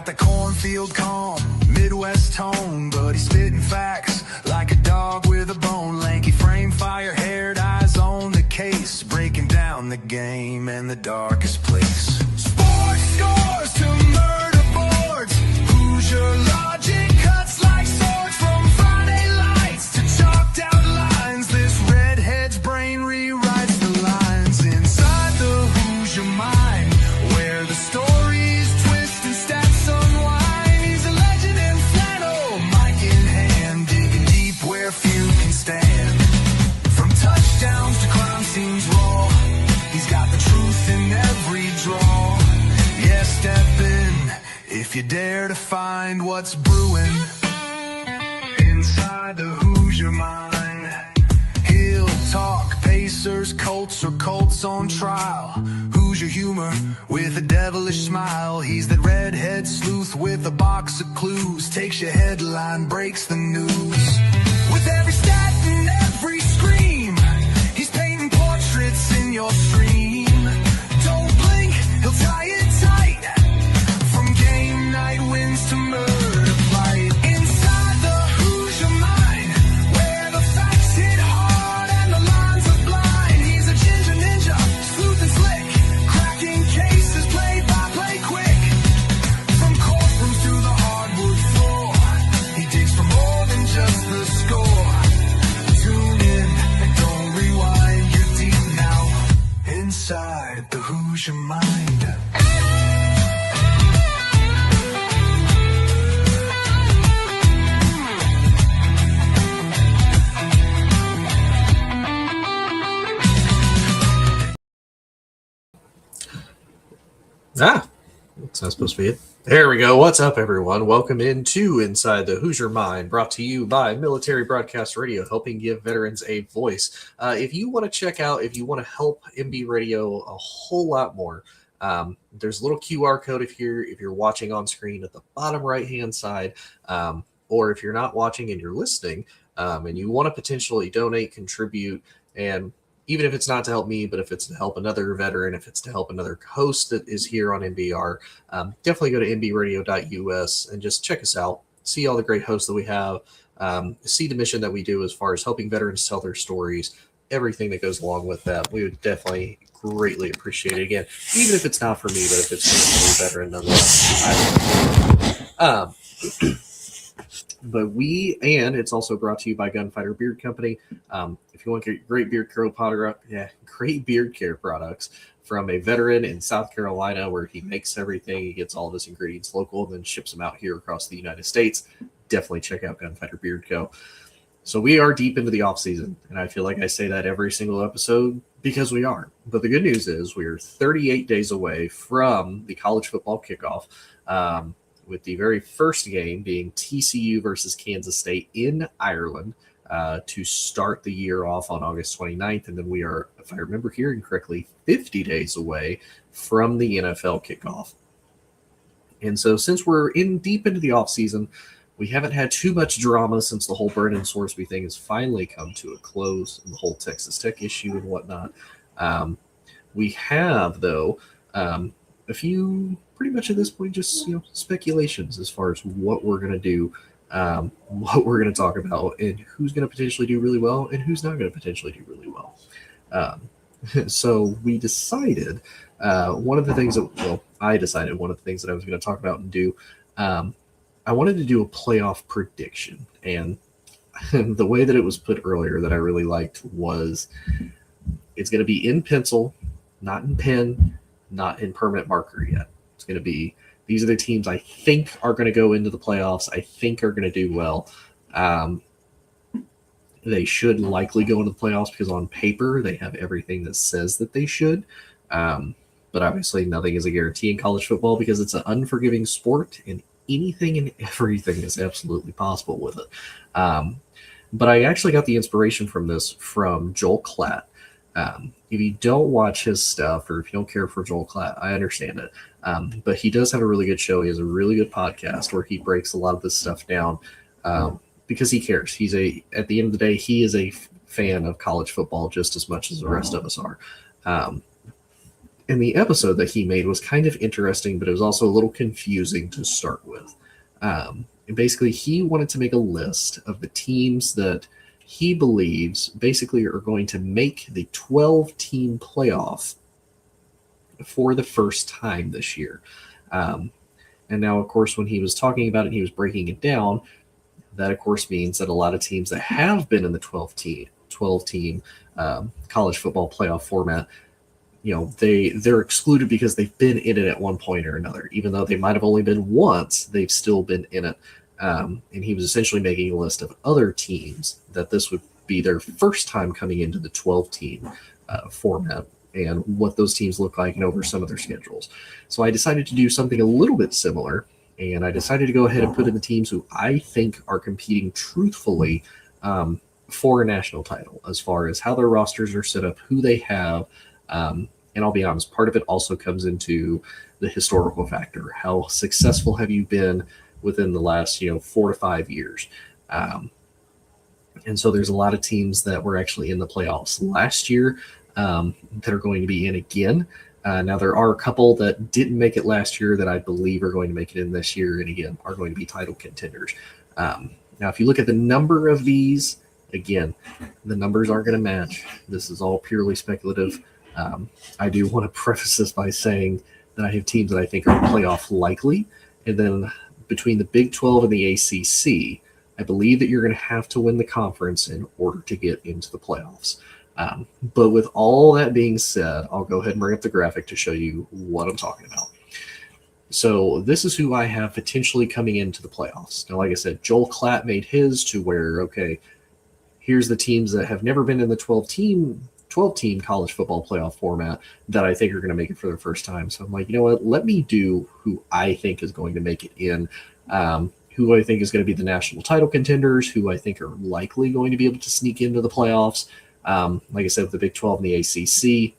got the cornfield calm, Midwest tone, but he's spitting facts like a dog with a bone. Lanky frame, fire-haired, eyes on the case, breaking down the game in the darkest place. Sports scores to murder boards, Hoosier logic cuts like swords. From Friday lights to chalked out lines, this redhead's brain rewrites the lines inside the Hoosier mind, where the stories twist and stats unwind. He's a legend in flannel, mic in hand, digging deep where few can stand. From touchdowns to crime scenes raw, he's got the truth in every draw. Yeah, step in if you dare to find what's brewing inside the Hoosier mind. He'll talk Pacers, Colts, or Colts on trial. Hoosier humor with a devilish smile. He's that redhead sleuth with a box of clues. Takes your headline, breaks the news. With every stat and every scream, he's painting portraits in your stream. Don't blink, he'll tie it tight. From game night wins to murder flight. Inside the Hoosier mind, where the facts hit hard and the lines are blind. He's a ginger ninja, smooth and slick, cracking cases play by play quick. From courtrooms to the hardwood floor, he digs for more than just the score. Tune in and don't rewind, you're deep now inside the Hoosier mind. That's not supposed to be it. There we go. What's up, everyone? Welcome into Inside the Hoosier Mind, brought to you by Military Broadcast Radio, helping give veterans a voice. If you want to help MB Radio a whole lot more, there's a little QR code if you're watching on screen at the bottom right-hand side, or if you're not watching and you're listening, and you want to potentially donate, contribute, and even if it's not to help me, but if it's to help another veteran, if it's to help another host that is here on MBR, definitely go to mbradio.us and just check us out. See all the great hosts that we have. See the mission that we do as far as helping veterans tell their stories, everything that goes along with that. We would definitely greatly appreciate it. Again, even if it's not for me, but if it's for a veteran nonetheless. But it's also brought to you by Gunfighter Beard Company. If you want to get great beard care products from a veteran in South Carolina, where he makes everything, he gets all of his ingredients local, and then ships them out here across the United States, definitely check out Gunfighter Beard Co. So we are deep into the off season, and I feel like I say that every single episode because we are. But the good news is we are 38 days away from the college football kickoff. With the very first game being TCU versus Kansas State in Ireland to start the year off on August 29th. And then we are, if I remember hearing correctly, 50 days away from the NFL kickoff. And so since we're deep into the offseason, we haven't had too much drama since the whole Brennan Sorsby thing has finally come to a close, and the whole Texas Tech issue and whatnot. We have, though, a few pretty much at this point just speculations as far as what we're going to do, what we're going to talk about, and who's going to potentially do really well and who's not going to potentially do really well. So we decided I decided one of the things that I was going to talk about and do, I wanted to do a playoff prediction. And the way that it was put earlier that I really liked was it's going to be in pencil, not in pen, not in permanent marker yet. It's going to be, these are the teams I think are going to go into the playoffs, I think are going to do well. They should likely go into the playoffs because on paper they have everything that says that they should. But obviously nothing is a guarantee in college football because it's an unforgiving sport and anything and everything is absolutely possible with it. But I actually got the inspiration from this from Joel Klatt. If you don't watch his stuff or if you don't care for Joel Klatt, I understand it. But he does have a really good show. He has a really good podcast where he breaks a lot of this stuff down because he cares. At the end of the day, he is a fan of college football just as much as the rest of us are. And the episode that he made was kind of interesting, but it was also a little confusing to start with. And basically, he wanted to make a list of the teams that he believes basically are going to make the 12-team playoff for the first time this year. And now, of course, when he was talking about it, he was breaking it down. That, of course, means that a lot of teams that have been in the 12-team college football playoff format, they're excluded because they've been in it at one point or another. Even though they might have only been once, they've still been in it. And he was essentially making a list of other teams that this would be their first time coming into the 12-team format, and what those teams look like and over some of their schedules. So I decided to do something a little bit similar, and I decided to go ahead and put in the teams who I think are competing truthfully for a national title, as far as how their rosters are set up, who they have. And I'll be honest, part of it also comes into the historical factor. How successful have you been within the last 4 to 5 years? And so there's a lot of teams that were actually in the playoffs last year that are going to be in again. Now, there are a couple that didn't make it last year that I believe are going to make it in this year, and again, are going to be title contenders. Now, if you look at the number of these, again, the numbers aren't going to match. This is all purely speculative. I do want to preface this by saying that I have teams that I think are playoff likely, and then between the Big 12 and the ACC, I believe that you're going to have to win the conference in order to get into the playoffs. But with all that being said, I'll go ahead and bring up the graphic to show you what I'm talking about. So this is who I have potentially coming into the playoffs. Now, like I said, Joel Klatt made his to where, okay, here's the teams that have never been in the 12-team college football playoff format that I think are going to make it for the first time. So I'm like, you know what? Let me do who I think is going to make it in, who I think is going to be the national title contenders, who I think are likely going to be able to sneak into the playoffs. Like I said, with the Big 12 and the ACC,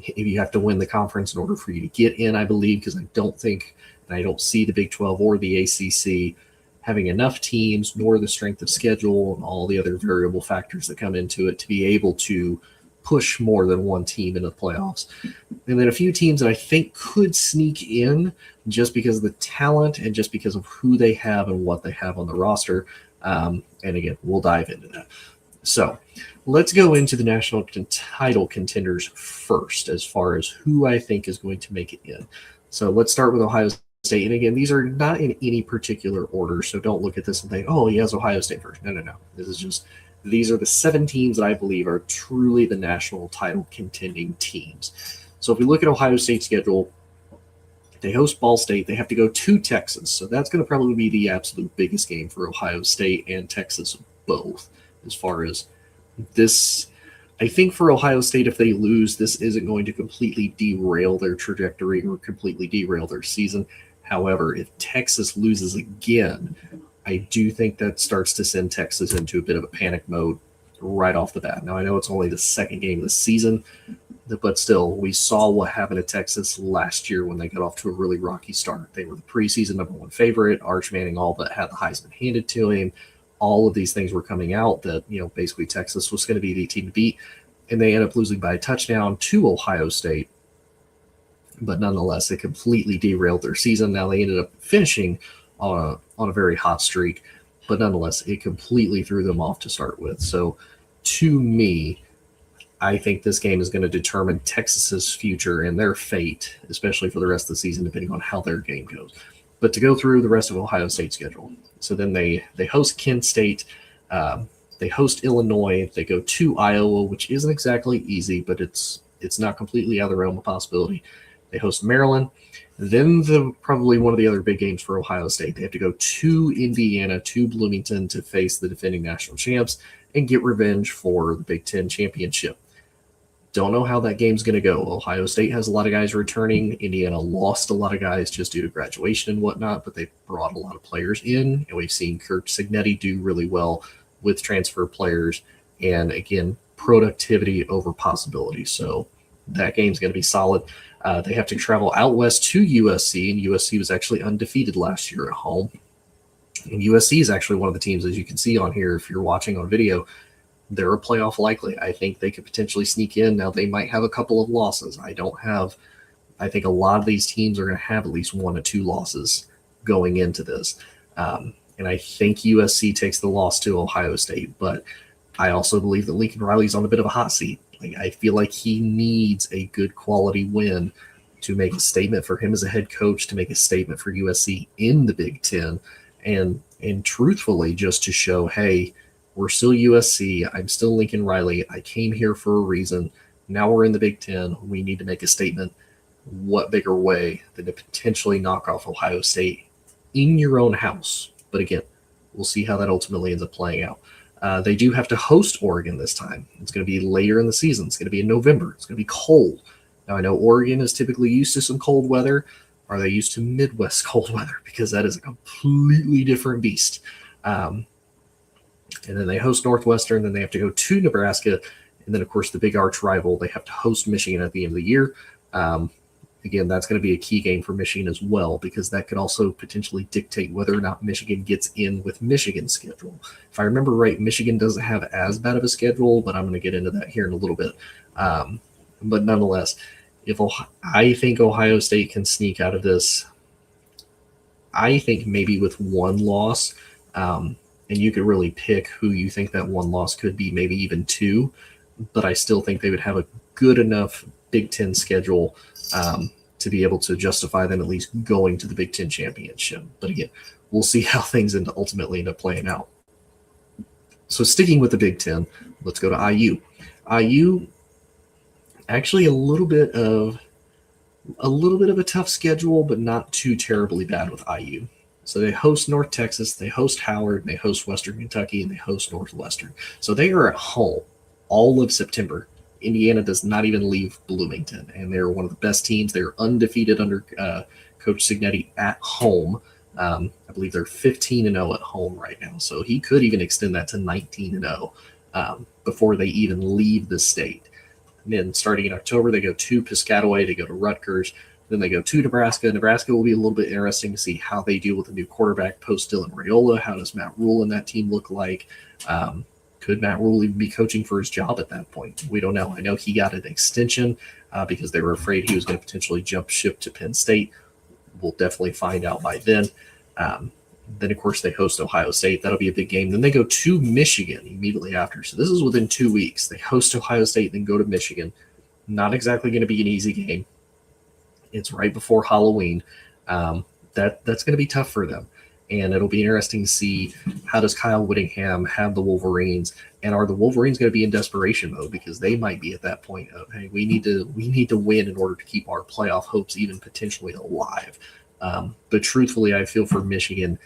if you have to win the conference in order for you to get in, I believe, because I don't think, and I don't see the Big 12 or the ACC having enough teams, nor the strength of schedule and all the other variable factors that come into it to be able to push more than one team into the playoffs. And then a few teams that I think could sneak in just because of the talent and just because of who they have and what they have on the roster. And again, we'll dive into that. So let's go into the national title contenders first, as far as who I think is going to make it in. So let's start with Ohio State. And again, these are not in any particular order, so don't look at this and think, oh, he has Ohio State first. No. This is just, these are the 7 teams that I believe are truly the national title contending teams. So if we look at Ohio State's schedule, they host Ball State. They have to go to Texas. So that's going to probably be the absolute biggest game for Ohio State and Texas both. As far as this, I think for Ohio State, if they lose, this isn't going to completely derail their trajectory or completely derail their season. However, if Texas loses again, I do think that starts to send Texas into a bit of a panic mode right off the bat. Now, I know it's only the second game of the season, but still, we saw what happened to Texas last year when they got off to a really rocky start. They were the preseason #1 favorite. Arch Manning all but had the Heisman handed to him. All of these things were coming out that, basically Texas was going to be the team to beat, and they ended up losing by a touchdown to Ohio State. But nonetheless, it completely derailed their season. Now they ended up finishing on a very hot streak, but nonetheless, it completely threw them off to start with. So to me, I think this game is going to determine Texas's future and their fate, especially for the rest of the season, depending on how their game goes. But to go through the rest of Ohio State's schedule. So then they host Kent State, they host Illinois, they go to Iowa, which isn't exactly easy, but it's not completely out of the realm of possibility. They host Maryland. Then probably one of the other big games for Ohio State. They have to go to Indiana, to Bloomington to face the defending national champs and get revenge for the Big Ten championship. Don't know how that game's going to go. Ohio State has a lot of guys returning. Indiana lost a lot of guys just due to graduation and whatnot, but they brought a lot of players in, and we've seen Kirk Cignetti do really well with transfer players. And again, productivity over possibility. So that game's going to be solid. They have to travel out west to USC, and USC was actually undefeated last year at home. And USC is actually one of the teams, as you can see on here, if you're watching on video, they're a playoff likely. I think they could potentially sneak in. Now, they might have a couple of losses. I think a lot of these teams are going to have at least 1 or 2 losses going into this. And I think USC takes the loss to Ohio State, but I also believe that Lincoln Riley's on a bit of a hot seat. I feel like he needs a good quality win to make a statement for him as a head coach, to make a statement for USC in the Big Ten, and truthfully just to show, hey, we're still USC. I'm still Lincoln Riley. I came here for a reason. Now we're in the Big Ten. We need to make a statement. What bigger way than to potentially knock off Ohio State in your own house? But again, we'll see how that ultimately ends up playing out. They do have to host Oregon this time. It's going to be later in the season. It's going to be in November. It's going to be cold. Now, I know Oregon is typically used to some cold weather. Are they used to Midwest cold weather? Because that is a completely different beast. And then they host Northwestern. Then they have to go to Nebraska. And then, of course, the big arch rival, they have to host Michigan at the end of the year. Again, that's going to be a key game for Michigan as well, because that could also potentially dictate whether or not Michigan gets in with Michigan's schedule. If I remember right, Michigan doesn't have as bad of a schedule, but I'm going to get into that here in a little bit. But nonetheless, I think Ohio State can sneak out of this, I think maybe with 1 loss, and you could really pick who you think that 1 loss could be, maybe even 2, but I still think they would have a good enough Big Ten schedule to be able to justify them at least going to the Big Ten championship. But again, we'll see how things ultimately end up playing out. So sticking with the Big Ten, let's go to IU. IU, actually a little bit of a tough schedule, but not too terribly bad with IU. So they host North Texas, they host Howard, they host Western Kentucky, and they host Northwestern. So they are at home all of September. Indiana does not even leave Bloomington, and they're one of the best teams. They're undefeated under Coach Cignetti at home. I believe they're 15-0 at home right now, so he could even extend that to 19-0 before they even leave the state. And then starting in October, they go to Piscataway, they go to Rutgers, then they go to Nebraska. Nebraska will be a little bit interesting to see how they deal with the new quarterback post Dylan Raiola. How does Matt Rule and that team look like? Could Matt Rule even be coaching for his job at that point? We don't know. I know he got an extension because they were afraid he was going to potentially jump ship to Penn State. We'll definitely find out by then. Then, of course, they host Ohio State. That'll be a big game. Then they go to Michigan immediately after. So this is within 2 weeks. They host Ohio State, then go to Michigan. Not exactly going to be an easy game. It's right before Halloween. That's going to be tough for them. And it'll be interesting to see, how does Kyle Whittingham have the Wolverines, and are the Wolverines going to be in desperation mode, because they might be at that point of, hey, we need to win in order to keep our playoff hopes even potentially alive. But truthfully, I feel for Michigan,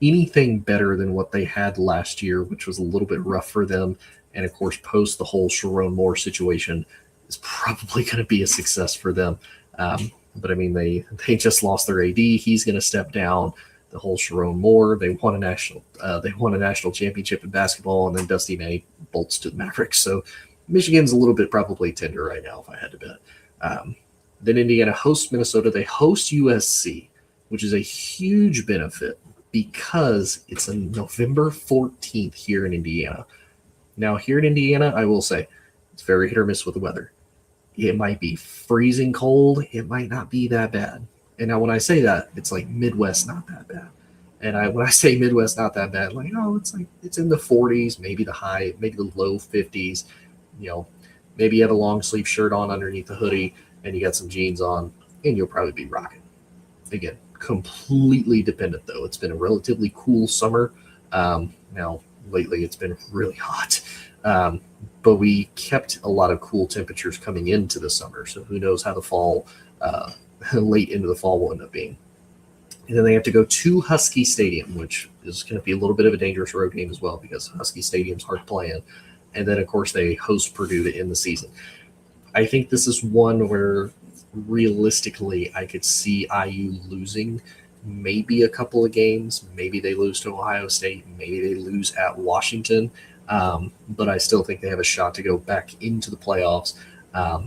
anything better than what they had last year, which was a little bit rough for them, and of course post the whole Sharon Moore situation, is probably going to be a success for them. But I mean, they just lost their AD. He's going to step down. The whole Sharon Moore, they won a national championship in basketball, and then Dusty May bolts to the Mavericks. So Michigan's a little bit probably tender right now, if I had to bet. Then Indiana hosts Minnesota. They host USC, which is a huge benefit because it's on November 14th here in Indiana. Now, here in Indiana, I will say it's very hit or miss with the weather. It might be freezing cold. It might not be that bad. And now when I say that, it's like Midwest, not that bad. And when I say Midwest, not that bad, like, oh, it's in the 40s, maybe the low 50s. You know, maybe you have a long sleeve shirt on underneath the hoodie and you got some jeans on, and you'll probably be rocking. Again, completely dependent though. It's been a relatively cool summer. Now lately it's been really hot. But we kept a lot of cool temperatures coming into the summer. So who knows how the fall, late into the fall will end up being. And then they have to go to Husky Stadium, which is going to be a little bit of a dangerous road game as well, because Husky Stadium's hard to play in. And then, of course, they host Purdue to end the season. I think this is one where realistically I could see IU losing maybe a couple of games. Maybe they lose to Ohio State. Maybe they lose at Washington. But I still think they have a shot to go back into the playoffs.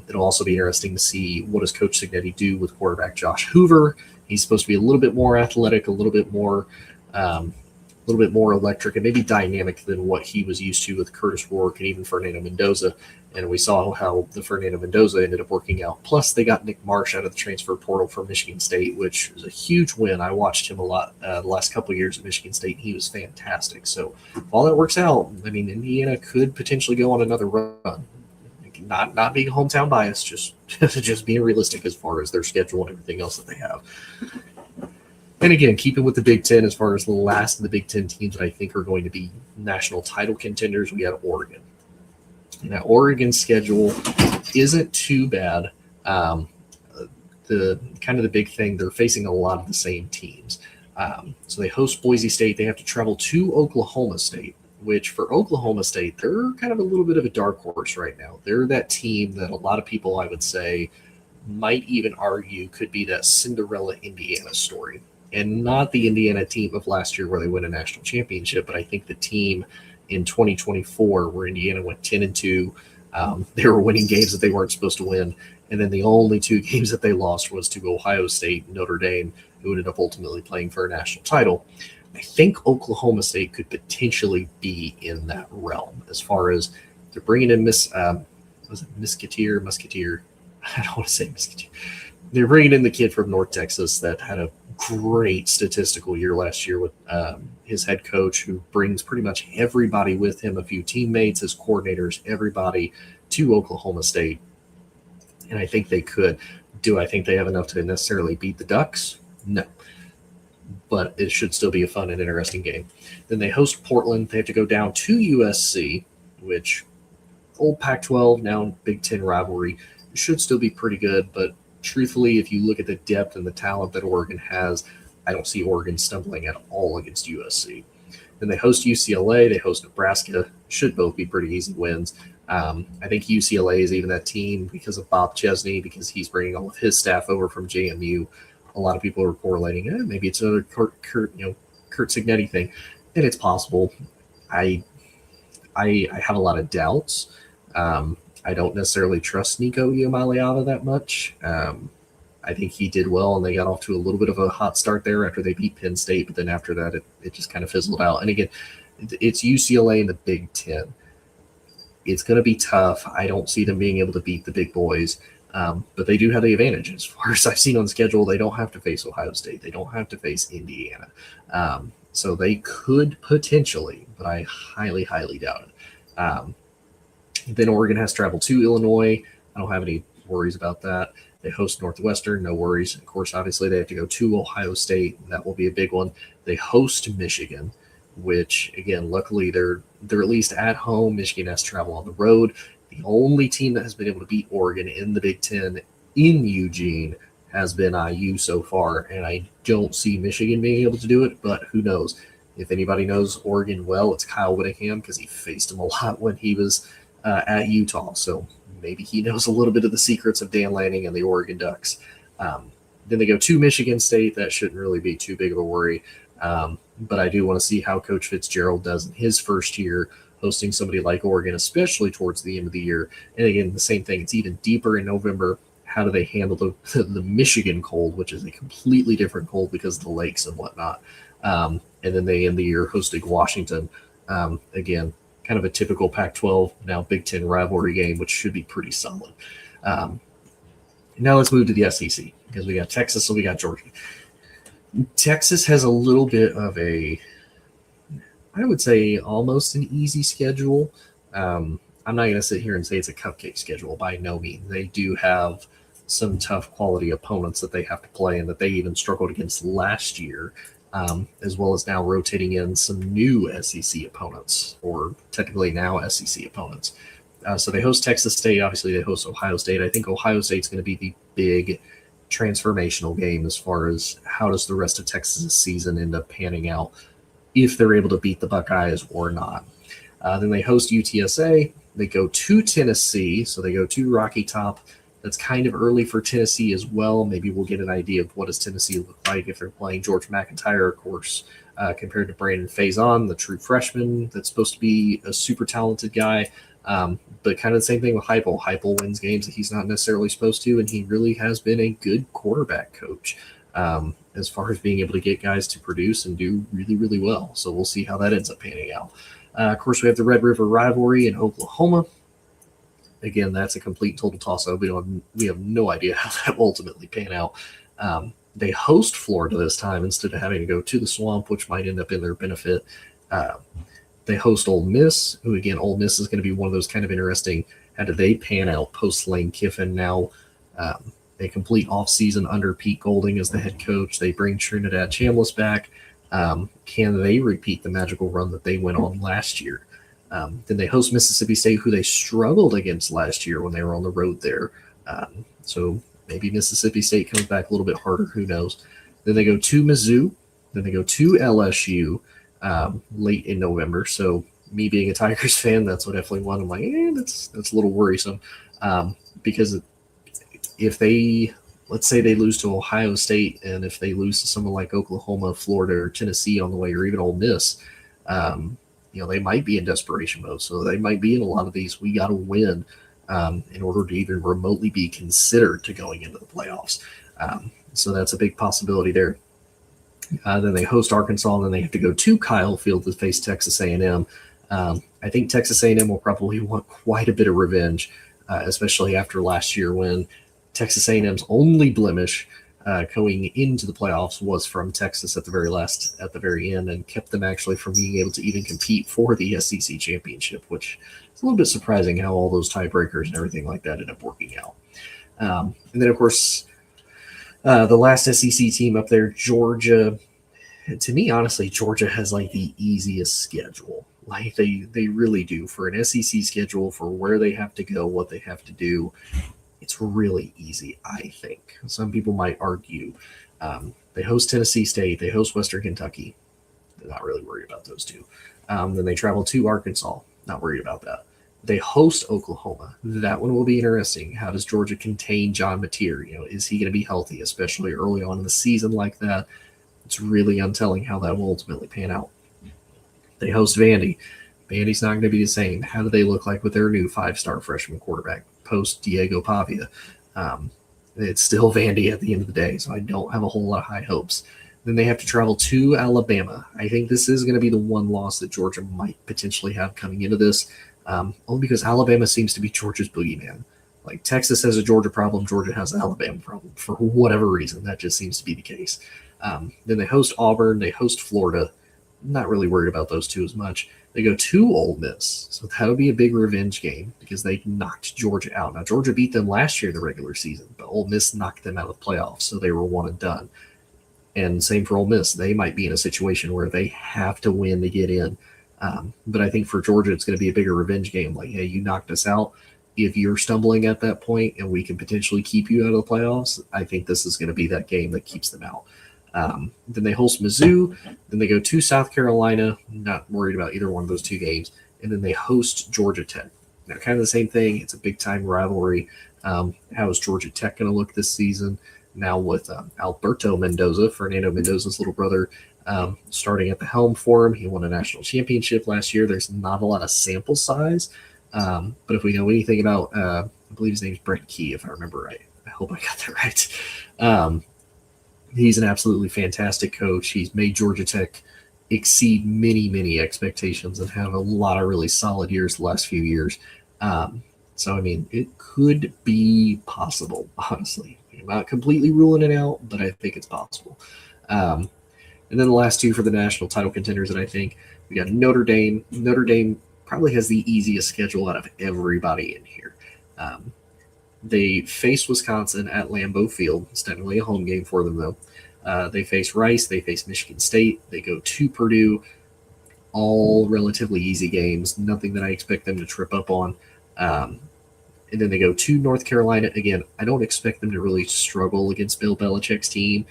It'll also be interesting to see what does Coach Cignetti do with quarterback Josh Hoover. He's supposed to be a little bit more athletic, a little bit more little bit more electric and maybe dynamic than what he was used to with Curtis Rourke and even Fernando Mendoza. And we saw how the Fernando Mendoza ended up working out. Plus, they got Nick Marsh out of the transfer portal from Michigan State, which was a huge win. I watched him a lot the last couple of years at Michigan State, and he was fantastic. So if all that works out, I mean, Indiana could potentially go on another run. Not being hometown biased, just being realistic as far as their schedule and everything else that they have. And again, keeping with the Big Ten, as far as the last of the Big Ten teams that I think are going to be national title contenders, we have Oregon. Now, Oregon's schedule isn't too bad. The kind of the big thing, they're facing a lot of the same teams. So they host Boise State. They have to travel to Oklahoma State, which for Oklahoma State, they're kind of a little bit of a dark horse right now. They're that team that a lot of people, I would say, might even argue could be that Cinderella Indiana story. And not the Indiana team of last year where they win a national championship, but I think the team in 2024 where Indiana went 10-2. They were winning games that they weren't supposed to win. And then the only two games that they lost was to Ohio State and Notre Dame, who ended up ultimately playing for a national title. I think Oklahoma State could potentially be in that realm as far as they're bringing in Musketeer? I don't want to say Musketeer. They're bringing in the kid from North Texas that had a great statistical year last year with his head coach, who brings pretty much everybody with him, a few teammates, his coordinators, everybody to Oklahoma State. And I think they could. Do I think they have enough to necessarily beat the Ducks? No. But it should still be a fun and interesting game. Then they host Portland. They have to go down to USC, which old Pac-12, now Big Ten rivalry, should still be pretty good. But truthfully, if you look at the depth and the talent that Oregon has, I don't see Oregon stumbling at all against USC. Then they host UCLA. They host Nebraska. Should both be pretty easy wins. I think UCLA is even that team because of Bob Chesney, because he's bringing all of his staff over from JMU. A lot of people are correlating, maybe it's another Kurt Signetti thing, and it's possible. I have a lot of doubts. I don't necessarily trust Nico Iamaleava that much. I think he did well, and they got off to a little bit of a hot start there after they beat Penn State, but then after that, it just kind of fizzled out. And again, it's UCLA in the Big Ten. It's going to be tough. I don't see them being able to beat the big boys. But they do have the advantage. As far as I've seen on the schedule, they don't have to face Ohio State. They don't have to face Indiana. So they could potentially, but I highly, highly doubt it. Then Oregon has traveled to Illinois. I don't have any worries about that. They host Northwestern, no worries. Of course, obviously, they have to go to Ohio State. That will be a big one. They host Michigan, which, again, luckily they're at least at home. Michigan has to travel on the road. The only team that has been able to beat Oregon in the Big Ten in Eugene has been IU so far, and I don't see Michigan being able to do it, but who knows? If anybody knows Oregon well, it's Kyle Whittingham, because he faced him a lot when he was at Utah, so maybe he knows a little bit of the secrets of Dan Lanning and the Oregon Ducks. Then they go to Michigan State. That shouldn't really be too big of a worry, but I do want to see how Coach Fitzgerald does in his first year hosting somebody like Oregon, especially towards the end of the year. And again, the same thing. It's even deeper in November. How do they handle the Michigan cold, which is a completely different cold because of the lakes and whatnot. And then they end the year hosting Washington. Again, kind of a typical Pac-12, now Big Ten rivalry game, which should be pretty solid. Now let's move to the SEC, because we got Texas and we got Georgia. Texas has a little bit of I would say almost an easy schedule. I'm not going to sit here and say it's a cupcake schedule by no means. They do have some tough quality opponents that they have to play and that they even struggled against last year, as well as now rotating in some new SEC opponents, or technically now SEC opponents. So they host Texas State. Obviously, they host Ohio State. I think Ohio State's going to be the big transformational game as far as how does the rest of Texas' season end up panning out, if they're able to beat the Buckeyes or not. Then they host UTSA. They go to Tennessee, so they go to Rocky Top. That's kind of early for Tennessee as well. Maybe we'll get an idea of what does Tennessee look like if they're playing George McIntyre, of course, compared to Brandon Faison, the true freshman that's supposed to be a super talented guy. But kind of the same thing with Heupel. Heupel wins games that he's not necessarily supposed to, and he really has been a good quarterback coach. as far as being able to get guys to produce and do really, really well. So we'll see how that ends up panning out. Of course, we have the Red River rivalry in Oklahoma. Again, that's a complete total toss-up. We have no idea how that will ultimately pan out. They host Florida this time instead of having to go to the Swamp, which might end up in their benefit. They host Ole Miss, who, again, Ole Miss is going to be one of those kind of interesting, how do they pan out post-Lane Kiffin now? A complete offseason under Pete Golding as the head coach. They bring Trinidad Chambliss back. Can they repeat the magical run that they went on last year? Then they host Mississippi State, who they struggled against last year when they were on the road there. So maybe Mississippi State comes back a little bit harder. Who knows? Then they go to Mizzou. Then they go to LSU late in November. So me being a Tigers fan, that's what definitely one. I'm like, that's a little worrisome because if they, let's say they lose to Ohio State, and if they lose to someone like Oklahoma, Florida, or Tennessee on the way, or even Ole Miss, they might be in desperation mode. So they might be in a lot of these. We got to win in order to even remotely be considered to going into the playoffs. So that's a big possibility there. Then they host Arkansas, and then they have to go to Kyle Field to face Texas A&M. I think Texas A&M will probably want quite a bit of revenge, especially after last year when Texas A&M's only blemish going into the playoffs was from Texas at the very end, and kept them actually from being able to even compete for the SEC championship, which is a little bit surprising how all those tiebreakers and everything like that ended up working out. And then, of course, the last SEC team up there, Georgia. To me, honestly, Georgia has like the easiest schedule. Like they really do for an SEC schedule, for where they have to go, what they have to do. It's really easy, I think. Some people might argue. They host Tennessee State. They host Western Kentucky. They're not really worried about those two. Then they travel to Arkansas. Not worried about that. They host Oklahoma. That one will be interesting. How does Georgia contain John Mateer? Is he going to be healthy, especially early on in the season like that? It's really untelling how that will ultimately pan out. They host Vandy. Vandy's not going to be the same. How do they look like with their new 5-star freshman quarterback post Diego Pavia? It's still Vandy at the end of the day, so I don't have a whole lot of high hopes. Then they have to travel to Alabama. I think this is going to be the one loss that Georgia might potentially have coming into this, only because Alabama seems to be Georgia's boogeyman. Like Texas has a Georgia problem, Georgia has an Alabama problem for whatever reason. That just seems to be the case. Then they host Auburn, they host Florida. Not really worried about those two as much. They go to Ole Miss, so that'll be a big revenge game because they knocked Georgia out. Now, Georgia beat them last year in the regular season, but Ole Miss knocked them out of the playoffs, so they were one and done. And same for Ole Miss. They might be in a situation where they have to win to get in. But I think for Georgia, it's going to be a bigger revenge game. Like, hey, you knocked us out. If you're stumbling at that point and we can potentially keep you out of the playoffs, I think this is going to be that game that keeps them out. Then they host Mizzou. Then they go to South Carolina. Not worried about either one of those two games. And then they host Georgia Tech. Now, kind of the same thing. It's a big-time rivalry. How is Georgia Tech going to look this season? Now with Alberto Mendoza, Fernando Mendoza's little brother, starting at the helm for him. He won a national championship last year. There's not a lot of sample size. But if we know anything about, I believe his name's Brent Key, if I remember right. I hope I got that right. He's an absolutely fantastic coach. He's made Georgia Tech exceed many, many expectations and have a lot of really solid years the last few years. So, I mean, it could be possible, honestly. I'm not completely ruling it out, but I think it's possible. And then the last two for the national title contenders that I think, we got Notre Dame. Notre Dame probably has the easiest schedule out of everybody in here. They face Wisconsin at Lambeau Field. It's technically a home game for them, though. They face Rice. They face Michigan State. They go to Purdue. All relatively easy games. Nothing that I expect them to trip up on. And then they go to North Carolina. Again, I don't expect them to really struggle against Bill Belichick's team,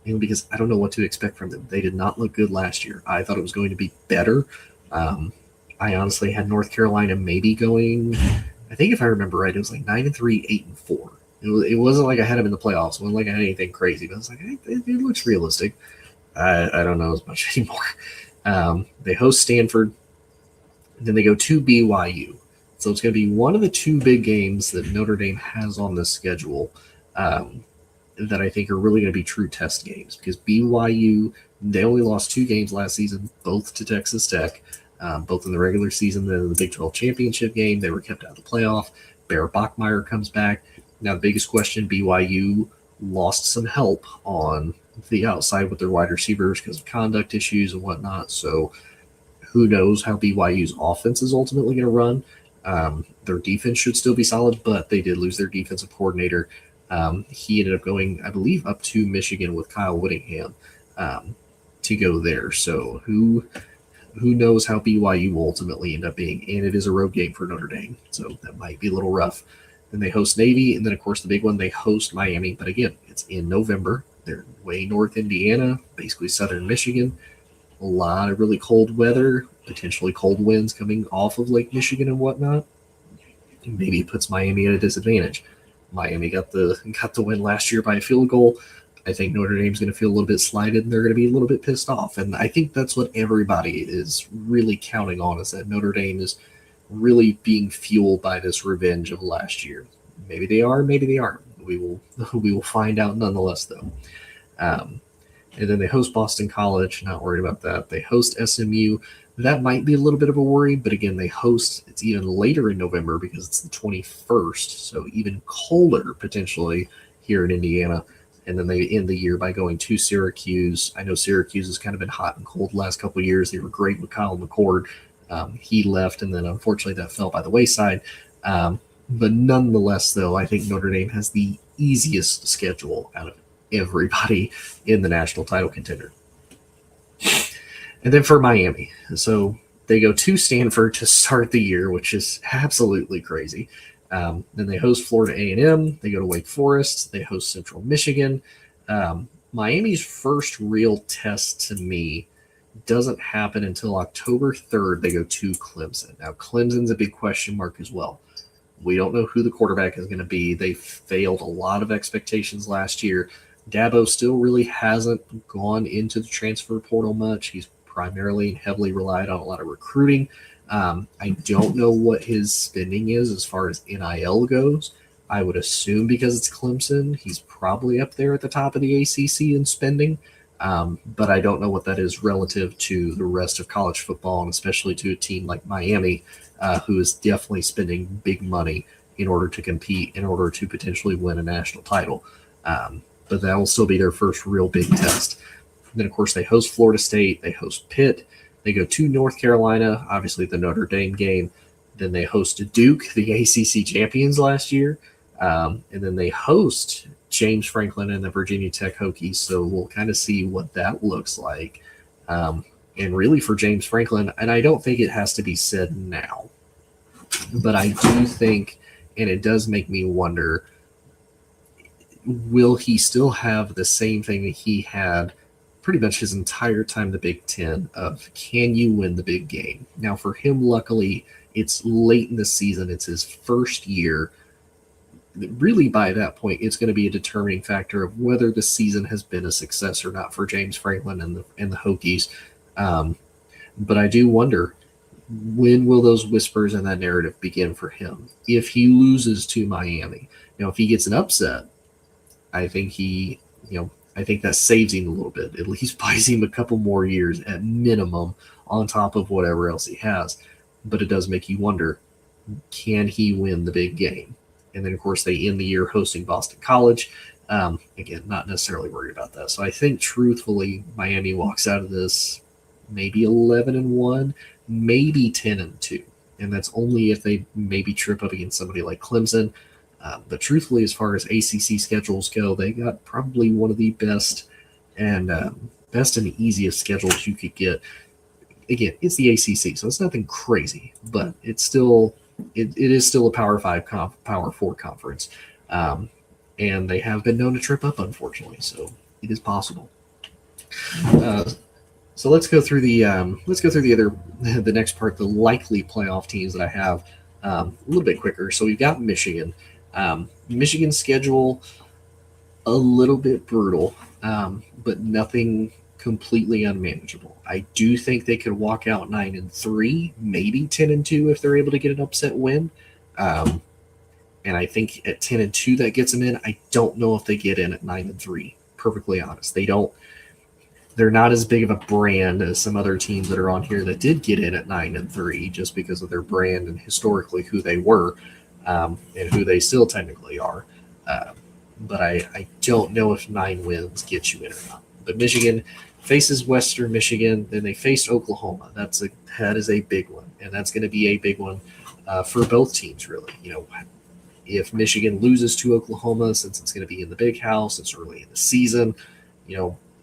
because I don't know what to expect from them. They did not look good last year. I thought it was going to be better. I honestly had North Carolina maybe going, I think if I remember right, it was like 9-3, 8-4. It wasn't like I had them in the playoffs. It wasn't like I had anything crazy, but I was like, hey, it looks realistic. I don't know as much anymore. They host Stanford. Then they go to BYU. So it's going to be one of the two big games that Notre Dame has on this schedule. that I think are really going to be true test games, because BYU, they only lost 2 games last season, both to Texas Tech, both in the regular season, then in the Big 12 championship game. They were kept out of the playoff. Bear Bachmeier comes back. Now, the biggest question, BYU lost some help on the outside with their wide receivers because of conduct issues and whatnot. So who knows how BYU's offense is ultimately going to run. Their defense should still be solid, but they did lose their defensive coordinator. He ended up going, I believe, up to Michigan with Kyle Whittingham to go there. So who knows how BYU will ultimately end up being. And it is a road game for Notre Dame, so that might be a little rough. Then they host Navy, and then, of course, the big one, they host Miami. But, again, it's in November. They're way north Indiana, basically southern Michigan. A lot of really cold weather, potentially cold winds coming off of Lake Michigan and whatnot. Maybe it puts Miami at a disadvantage. Miami got the win last year by a field goal. I think Notre Dame's going to feel a little bit slighted, and they're going to be a little bit pissed off. And I think that's what everybody is really counting on, is that Notre Dame is really being fueled by this revenge of last year. Maybe they are, maybe they aren't. We will find out nonetheless, though. And then they host Boston College. Not worried about that. They host SMU. That might be a little bit of a worry, but again, they host. It's even later in November because it's the 21st, so even colder potentially here in Indiana. And then they end the year by going to Syracuse. I know Syracuse has kind of been hot and cold the last couple of years. They were great with Kyle McCord. He left, and then unfortunately that fell by the wayside. But nonetheless, though, I think Notre Dame has the easiest schedule out of everybody in the national title contender. And then for Miami, so they go to Stanford to start the year, which is absolutely crazy. Then they host Florida A&M. They go to Wake Forest. They host Central Michigan. Miami's first real test to me doesn't happen until October 3rd. They go to Clemson. Now, Clemson's a big question mark as well. We don't know who the quarterback is going to be. They failed a lot of expectations last year. Dabo still really hasn't gone into the transfer portal much. He's primarily and heavily relied on a lot of recruiting. I don't know what his spending is as far as NIL goes. I would assume because it's Clemson, he's probably up there at the top of the ACC in spending. But I don't know what that is relative to the rest of college football, and especially to a team like Miami, who is definitely spending big money in order to compete, in order to potentially win a national title. But that will still be their first real big test. And then, of course, they host Florida State. They host Pitt. They go to North Carolina, obviously the Notre Dame game. Then they host Duke, the ACC champions last year. And then they host James Franklin and the Virginia Tech Hokies. So we'll kind of see what that looks like. And really for James Franklin, and I don't think it has to be said now, but I do think, and it does make me wonder, will he still have the same thing that he had pretty much his entire time in the Big Ten of, can you win the big game? Now, for him, luckily, it's late in the season. It's his first year. Really, by that point, it's going to be a determining factor of whether the season has been a success or not for James Franklin and the Hokies. But I do wonder, when will those whispers and that narrative begin for him if he loses to Miami? Now, if he gets an upset, I think I think that saves him a little bit. At least buys him a couple more years at minimum on top of whatever else he has. But it does make you wonder, can he win the big game? And then, of course, they end the year hosting Boston College. Again, not necessarily worried about that. So I think, truthfully, Miami walks out of this maybe 11-1, maybe 10-2. And that's only if they maybe trip up against somebody like Clemson. But truthfully, as far as ACC schedules go, they got probably one of the best and easiest schedules you could get. Again, it's the ACC, so it's nothing crazy, but it's still it is still a Power 5, Power 4 conference, and they have been known to trip up, unfortunately. So it is possible. So let's go through the the next part, the likely playoff teams that I have a little bit quicker. So we've got Michigan. Michigan's schedule a little bit brutal, but nothing completely unmanageable. I do think they could walk out 9-3, maybe 10-2 if they're able to get an upset win. And And I think at 10-2 that gets them in. I don't know if they get in at 9-3. Perfectly honest, they don't. They're not as big of a brand as some other teams that are on here that did get in at 9-3, just because of their brand and historically who they were, and who they still technically are. But I don't know if 9 wins get you in or not. But Michigan faces Western Michigan, then they faced Oklahoma. That is a big one, and that's going to be a big one for both teams, really. If Michigan loses to Oklahoma, since it's going to be in the Big House, it's early in the season,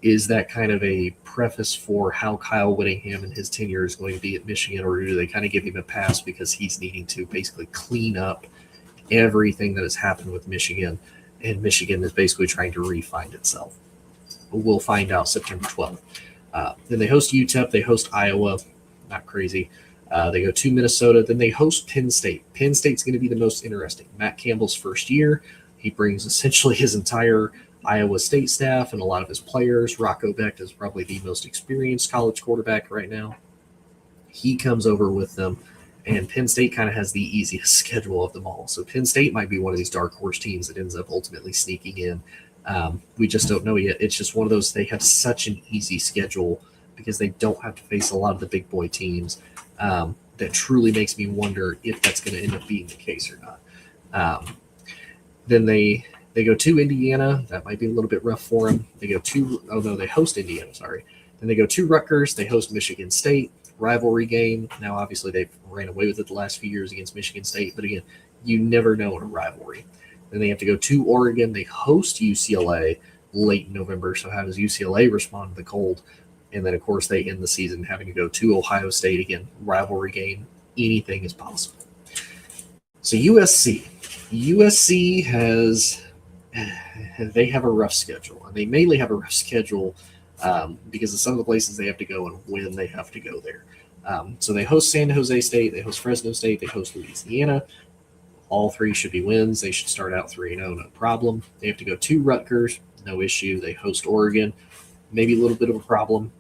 is that kind of a preface for how Kyle Whittingham and his tenure is going to be at Michigan, or do they kind of give him a pass because he's needing to basically clean up everything that has happened with Michigan, and Michigan is basically trying to re-find itself? We'll find out September 12th. Then they host UTEP, they host Iowa, not crazy. They go to Minnesota, then they host Penn State. Penn State's going to be the most interesting. Matt Campbell's first year, he brings essentially his entire Iowa State staff and a lot of his players. Rocco Becht is probably the most experienced college quarterback right now. He comes over with them, and Penn State kind of has the easiest schedule of them all. So Penn State might be one of these dark horse teams that ends up ultimately sneaking in. We just don't know yet. It's just one of those, they have such an easy schedule because they don't have to face a lot of the big boy teams. That truly makes me wonder if that's going to end up being the case or not. Then they go to Indiana. That might be a little bit rough for them. They host Indiana, sorry. Then they go to Rutgers. They host Michigan State. Rivalry game. Now, obviously, they've ran away with it the last few years against Michigan State. But again, you never know in a rivalry. Then they have to go to Oregon. They host UCLA late in November. So how does UCLA respond to the cold? And then, of course, they end the season having to go to Ohio State. Again, rivalry game. Anything is possible. So USC they have a rough schedule. And they mainly have a rough schedule because of some of the places they have to go and when they have to go there. So they host San Jose State. They host Fresno State. They host Louisiana. All three should be wins. They should start out 3-0, no problem. They have to go to Rutgers. No issue. They host Oregon. Maybe a little bit of a problem.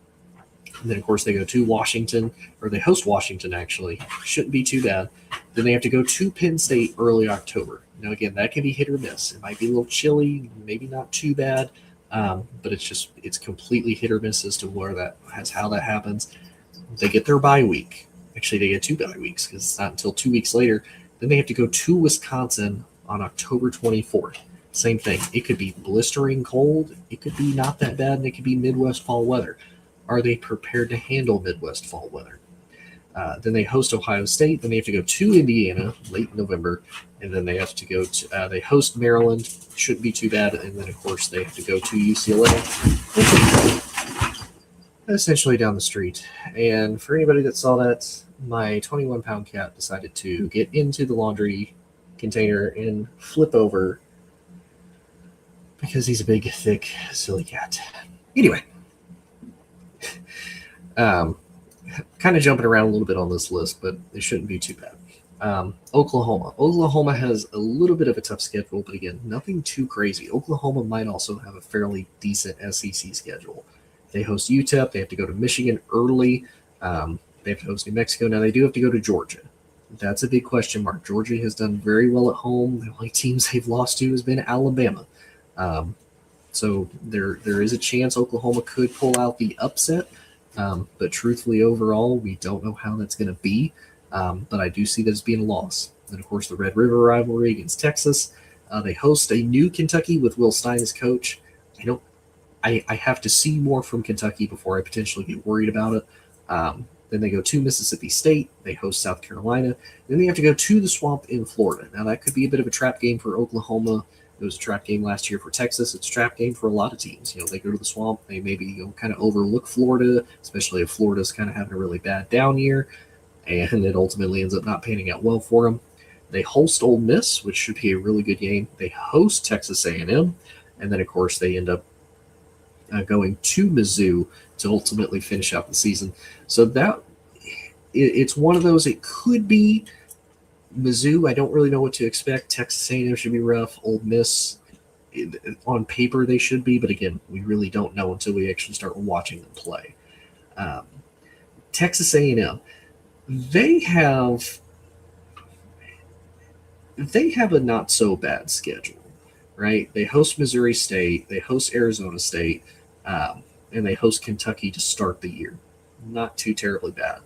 And then, of course, they go to Washington, or they host Washington, actually. Shouldn't be too bad. Then they have to go to Penn State early October. Now, again, that can be hit or miss. It might be a little chilly, maybe not too bad, but it's completely hit or miss as to how that happens. They get their bye week. Actually, they get 2 bye weeks because it's not until 2 weeks later. Then they have to go to Wisconsin on October 24th. Same thing. It could be blistering cold. It could be not that bad, and it could be Midwest fall weather. Are they prepared to handle Midwest fall weather? Then they host Ohio State. Then they have to go to Indiana late November. And then they have to go to they host Maryland. Shouldn't be too bad. And then, of course, they have to go to UCLA. Essentially down the street. And for anybody that saw that, my 21-pound cat decided to get into the laundry container and flip over because he's a big, thick, silly cat. Anyway. Kind of jumping around a little bit on this list, but it shouldn't be too bad. Oklahoma has a little bit of a tough schedule, but again, nothing too crazy. Oklahoma might also have a fairly decent SEC schedule. They host UTEP. They have to go to Michigan early. They have to host New Mexico. Now, they do have to go to Georgia. That's a big question mark. Georgia has done very well at home. The only teams they've lost to has been Alabama. So there is a chance Oklahoma could pull out the upset. But truthfully, overall, we don't know how that's going to be. But I do see that as being a loss. And, of course, the Red River rivalry against Texas. They host a new Kentucky with Will Stein as coach. I have to see more from Kentucky before I potentially get worried about it. Then they go to Mississippi State. They host South Carolina. Then they have to go to the Swamp in Florida. Now, that could be a bit of a trap game for Oklahoma. It was a trap game last year for Texas. It's a trap game for a lot of teams. They go to the Swamp. They maybe kind of overlook Florida, especially if Florida's kind of having a really bad down year, and it ultimately ends up not panning out well for them. They host Ole Miss, which should be a really good game. They host Texas A&M, and then, of course, they end up going to Mizzou to ultimately finish out the season. So it's one of those. It could be Mizzou. I don't really know what to expect. Texas A&M should be rough. Ole Miss, on paper, they should be, but again, we really don't know until we actually start watching them play. Texas A&M, they have they have a not so bad schedule, right? They host Missouri State, they host Arizona State, and they host Kentucky to start the year. Not too terribly bad.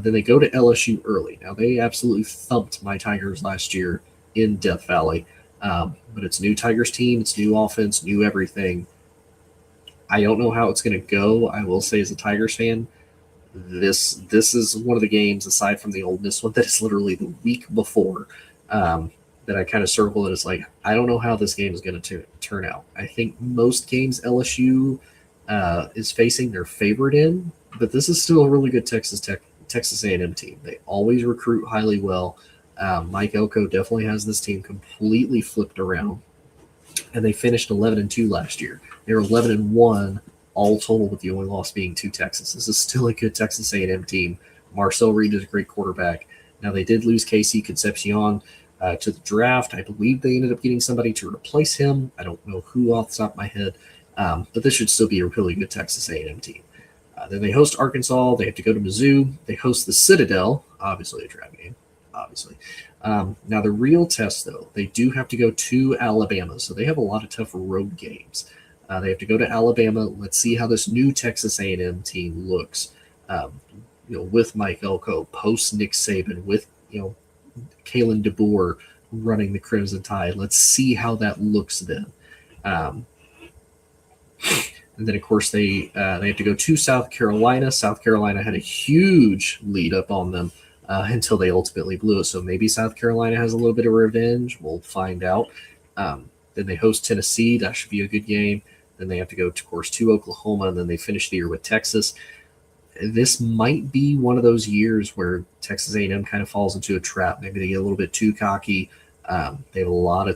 Then they go to LSU early. Now they absolutely thumped my Tigers last year in Death Valley, but it's new Tigers team, it's new offense, new everything. I don't know how it's going to go. I will say, as a Tigers fan, this is one of the games aside from the Ole Miss one that is literally the week before, that I kind of circle it as like, I don't know how this game is going to turn out. I think most games LSU is facing their favorite in, but this is still a really good Texas A&M team. They always recruit highly well. Mike Elko definitely has this team completely flipped around, and they finished 11-2 last year. They were 11-1 all total, with the only loss being to Texas. This is still a good Texas A&M team. Marcel Reed is a great quarterback. Now, they did lose Casey Concepcion to the draft. I believe they ended up getting somebody to replace him. I don't know who off the top of my head, but this should still be a really good Texas A&M team. Then they host Arkansas. They have to go to Mizzou. They host the Citadel, obviously a trap game, obviously. Now, the real test, though, they do have to go to Alabama, so they have a lot of tough road games. They have to go to Alabama. Let's see how this new Texas A&M team looks. With Mike Elko, post Nick Saban, with Kalen DeBoer running the Crimson Tide. Let's see how that looks then. And then, of course, they have to go to South Carolina. South Carolina had a huge lead up on them until they ultimately blew it. So maybe South Carolina has a little bit of revenge. We'll find out. Then they host Tennessee. That should be a good game. Then they have to go, of course, to Oklahoma, and then they finish the year with Texas. This might be one of those years where Texas A&M kind of falls into a trap. Maybe they get a little bit too cocky. They have a lot of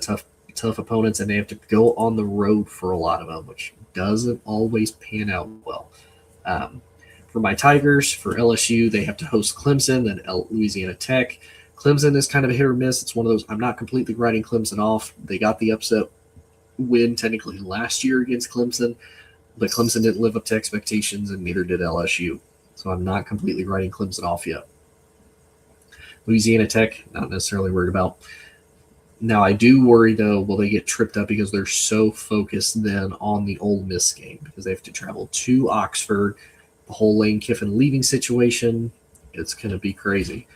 tough opponents, and they have to go on the road for a lot of them, which doesn't always pan out well. For my Tigers, for LSU, they have to host Clemson, then Louisiana Tech. Clemson is kind of a hit or miss. It's one of those, I'm not completely writing Clemson off. They got the upset win technically last year against Clemson, but Clemson didn't live up to expectations, and neither did LSU. So I'm not completely writing Clemson off yet. Louisiana Tech, not necessarily worried about. Now, I do worry, though, will they get tripped up because they're so focused then on the Ole Miss game, because they have to travel to Oxford. The whole Lane Kiffin leaving situation, it's going to be crazy.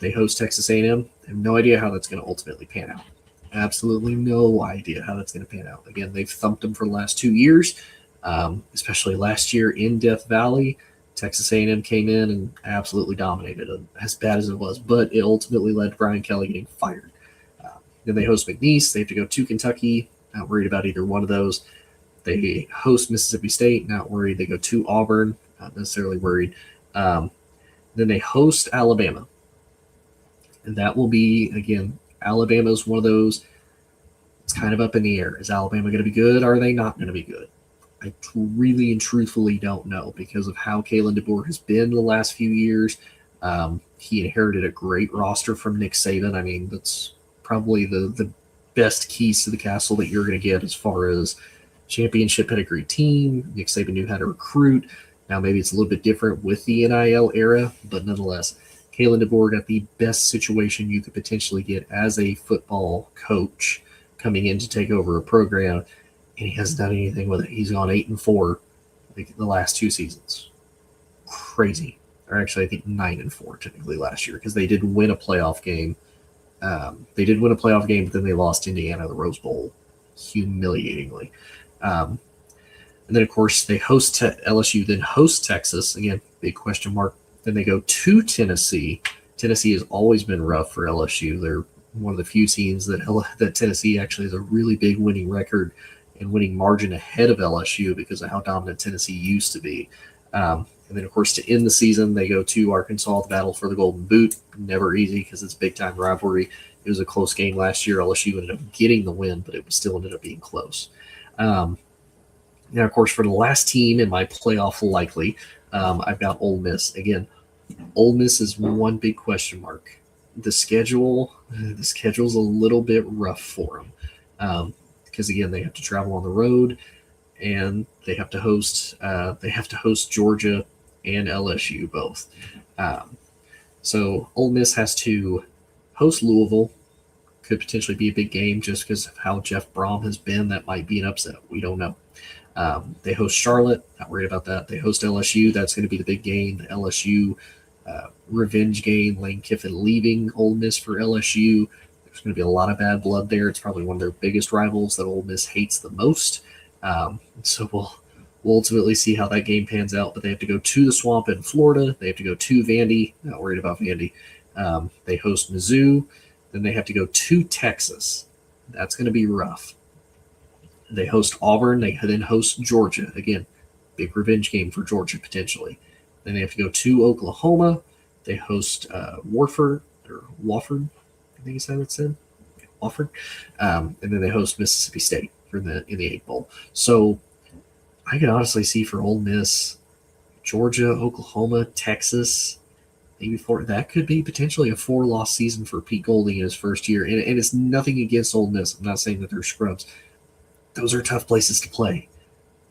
They host Texas A&M. I have no idea how that's going to ultimately pan out. Absolutely no idea how that's going to pan out. Again, they've thumped them for the last 2 years, especially last year in Death Valley. Texas A&M came in and absolutely dominated them, as bad as it was, but it ultimately led to Brian Kelly getting fired. Then they host McNeese. They have to go to Kentucky. Not worried about either one of those. They host Mississippi State. Not worried. They go to Auburn. Not necessarily worried. Then they host Alabama. And that will be, again, Alabama's one of those, it's kind of up in the air. Is Alabama going to be good? Or are they not going to be good? I really and truthfully don't know because of how Kalen DeBoer has been the last few years. He inherited a great roster from Nick Saban. I mean, that's probably the best keys to the castle that you're going to get as far as championship pedigree team. Nick Saban knew how to recruit. Now maybe it's a little bit different with the NIL era, but nonetheless, Kalen DeBoer got the best situation you could potentially get as a football coach coming in to take over a program, and he hasn't done anything with it. He's gone 8-4 the last 2 seasons. Crazy. Or actually, I think 9-4 technically last year because they did win a playoff game. But then they lost Indiana the Rose Bowl humiliatingly. And then, of course, they host LSU, then host Texas. Again, big question mark. Then they go to Tennessee. Tennessee has always been rough for LSU. They're one of the few teams that Tennessee actually has a really big winning record and winning margin ahead of LSU because of how dominant Tennessee used to be. And then, of course, to end the season, they go to Arkansas, the battle for the Golden Boot. Never easy because it's a big-time rivalry. It was a close game last year. LSU ended up getting the win, but it still ended up being close. Now, of course, for the last team in my playoff likely, I've got Ole Miss. Again, Ole Miss is one big question mark. The schedule's a little bit rough for them because, again, they have to travel on the road and they have to host Georgia and LSU both. So Ole Miss has to host Louisville, could potentially be a big game just because of how Jeff Brom has been. That might be an upset. We don't know. They host Charlotte. Not worried about that. They host LSU. That's going to be the big game. The LSU revenge game. Lane Kiffin leaving Ole Miss for LSU. There's going to be a lot of bad blood there. It's probably one of their biggest rivals that Ole Miss hates the most. So we'll ultimately see how that game pans out. But they have to go to the Swamp in Florida. They have to go to Vandy. Not worried about Vandy. They host Mizzou. Then they have to go to Texas. That's going to be rough. They host Auburn. They then host Georgia. Again, big revenge game for Georgia potentially. Then they have to go to Oklahoma. They host Wofford. I think is how it's said. Wofford. And then they host Mississippi State in the 8 Bowl. So I can honestly see for Ole Miss, Georgia, Oklahoma, Texas, maybe 4. That could be potentially a 4-loss season for Pete Golding in his first year. And it's nothing against Ole Miss. I'm not saying that they're scrubs. Those are tough places to play.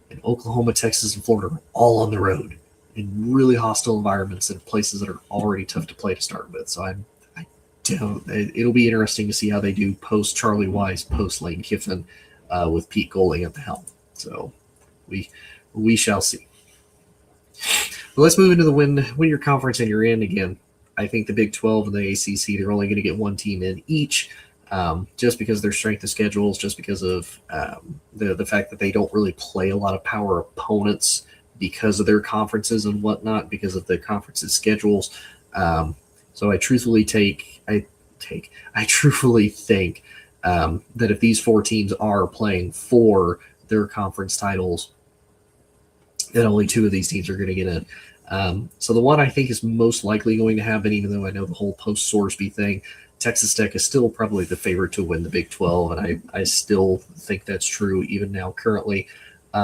And Oklahoma, Texas, and Florida are all on the road in really hostile environments and places that are already tough to play to start with. So it'll be interesting to see how they do post Charlie Wise, post Lane Kiffin, with Pete Golding at the helm. So we shall see. But let's move into the win your conference and you're in. Again, I think the Big 12 and the ACC, they're only going to get one team in each, just because of their strength of schedules, just because of the fact that they don't really play a lot of power opponents because of their conferences and whatnot, because of the conferences' schedules. So I truthfully think that if these 4 teams are playing for their conference titles, that only 2 of these teams are going to get in. So the one I think is most likely going to happen, even though I know the whole post-Sorsby thing, Texas Tech is still probably the favorite to win the Big 12, and I still think that's true even now currently.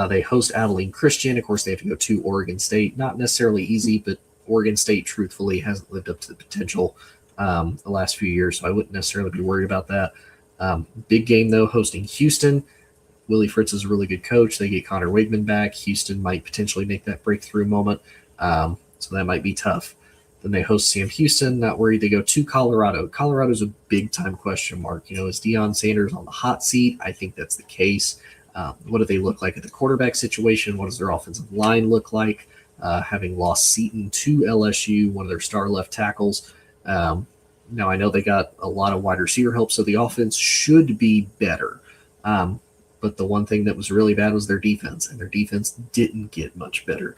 They host Abilene Christian. Of course, they have to go to Oregon State. Not necessarily easy, but Oregon State, truthfully, hasn't lived up to the potential the last few years, so I wouldn't necessarily be worried about that. Big game, though, hosting Houston. Willie Fritz is a really good coach. They get Connor Wigman back. Houston might potentially make that breakthrough moment, so that might be tough. Then they host Sam Houston. Not worried. They go to Colorado. Colorado's a big-time question mark. Is Deion Sanders on the hot seat? I think that's the case. What do they look like at the quarterback situation? What does their offensive line look like? Having lost Seton to LSU, one of their star left tackles. Now, I know they got a lot of wide receiver help, so the offense should be better. But the one thing that was really bad was their defense, and their defense didn't get much better,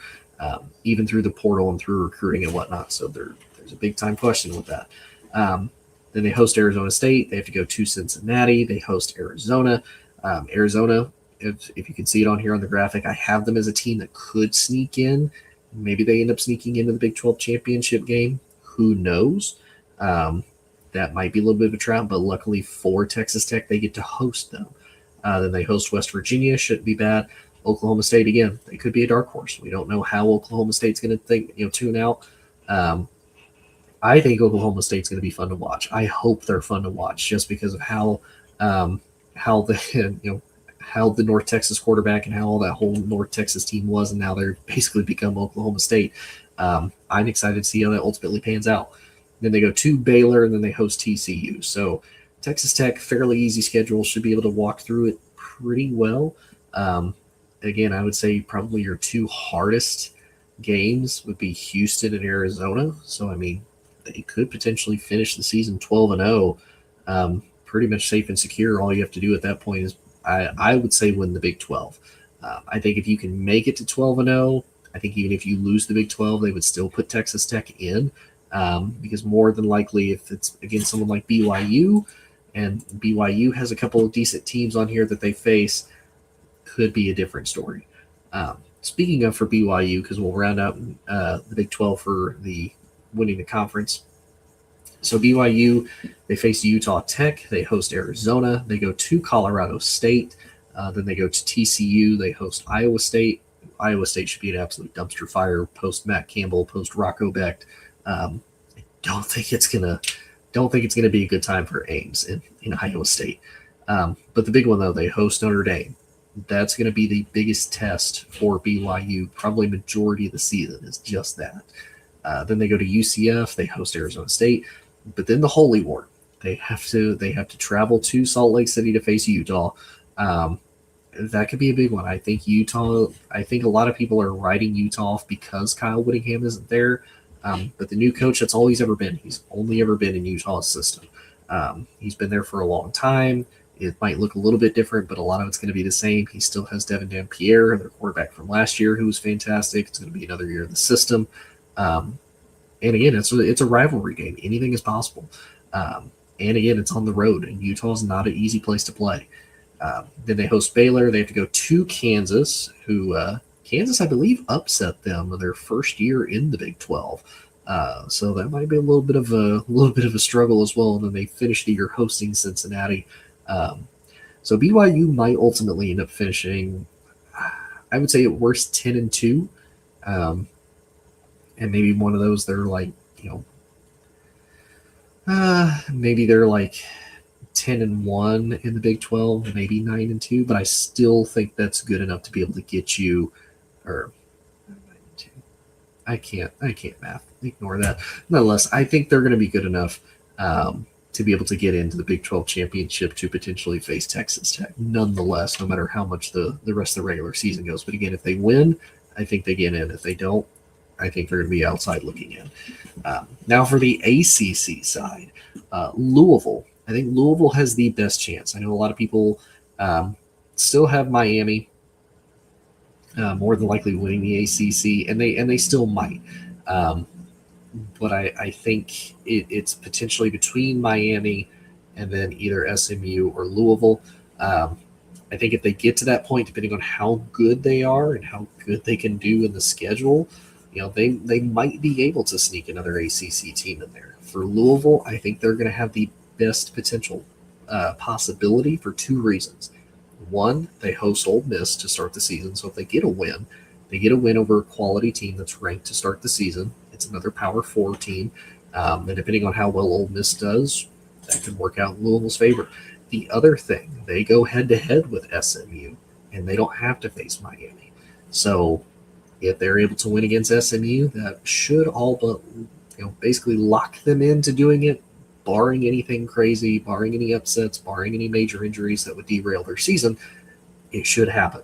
even through the portal and through recruiting and whatnot. So there's a big-time question with that. Then they host Arizona State. They have to go to Cincinnati. They host Arizona. Arizona, if you can see it on here on the graphic, I have them as a team that could sneak in. Maybe they end up sneaking into the Big 12 championship game. Who knows? That might be a little bit of a trap, but luckily for Texas Tech, they get to host them. Then they host West Virginia. Shouldn't be bad. Oklahoma State, again, they could be a dark horse. We don't know how Oklahoma State's going to tune out. I think Oklahoma State's going to be fun to watch. I hope they're fun to watch just because of how the North Texas quarterback and how all that whole North Texas team was, and now they're basically become Oklahoma State. I'm excited to see how that ultimately pans out. Then they go to Baylor, and then they host TCU. So Texas Tech, fairly easy schedule, should be able to walk through it pretty well. Again, I would say probably your 2 hardest games would be Houston and Arizona. So, I mean, they could potentially finish the season 12-0, pretty much safe and secure. All you have to do at that point is, I would say, win the Big 12. I think if you can make it to 12-0, I think even if you lose the Big 12, they would still put Texas Tech in, because more than likely, if it's against someone like BYU, and BYU has a couple of decent teams on here that they face, could be a different story. Speaking of for BYU, because we'll round out the Big 12 for the winning the conference. So BYU, they face Utah Tech. They host Arizona. They go to Colorado State. Then they go to TCU. They host Iowa State. Iowa State should be an absolute dumpster fire post Matt Campbell, post Rocco Becht. I don't think it's gonna be a good time for Ames in Iowa State. But the big one, though, they host Notre Dame. That's going to be the biggest test for BYU, probably majority of the season is just that. Then they go to UCF. They host Arizona State. But then the Holy War. They have to travel to Salt Lake City to face Utah. That could be a big one. I think a lot of people are writing Utah off because Kyle Whittingham isn't there. But the new coach, that's all he's ever been. He's only ever been in Utah's system. He's been there for a long time. It might look a little bit different, but a lot of it's going to be the same. He still has Devin Dampierre, their quarterback from last year, who was fantastic. It's going to be another year in the system. And again, it's a rivalry game. Anything is possible. And again, it's on the road, and Utah is not an easy place to play. Then they host Baylor. They have to go to Kansas, who Kansas, I believe, upset them their first year in the Big 12. So that might be a little bit of a struggle as well. And then they finish the year hosting Cincinnati. So BYU might ultimately end up finishing, I would say at worst 10-2, and maybe one of those they're like, maybe they're like 10-1 in the Big 12, maybe 9-2, but I still think that's good enough to be able to get you, or 9-2. I can't math. Ignore that. Nonetheless, I think they're going to be good enough to be able to get into the Big 12 championship to potentially face Texas Tech. Nonetheless, no matter how much the rest of the regular season goes. But again, if they win, I think they get in. If they don't, I think they're going to be outside looking in. Now for the ACC side, Louisville. I think Louisville has the best chance. I know a lot of people still have Miami more than likely winning the ACC, and they still might. But I think it's potentially between Miami and then either SMU or Louisville. I think if they get to that point, depending on how good they are and how good they can do in the schedule, they might be able to sneak another ACC team in there. For Louisville, I think they're going to have the best potential possibility for two reasons. One, they host Ole Miss to start the season, so if they get a win, over a quality team that's ranked to start the season. It's another Power 4 team, and depending on how well Ole Miss does, that could work out in Louisville's favor. The other thing, they go head-to-head with SMU, and they don't have to face Miami. So if they're able to win against SMU, that should all but basically lock them into doing it, barring anything crazy, barring any upsets, barring any major injuries that would derail their season. It should happen.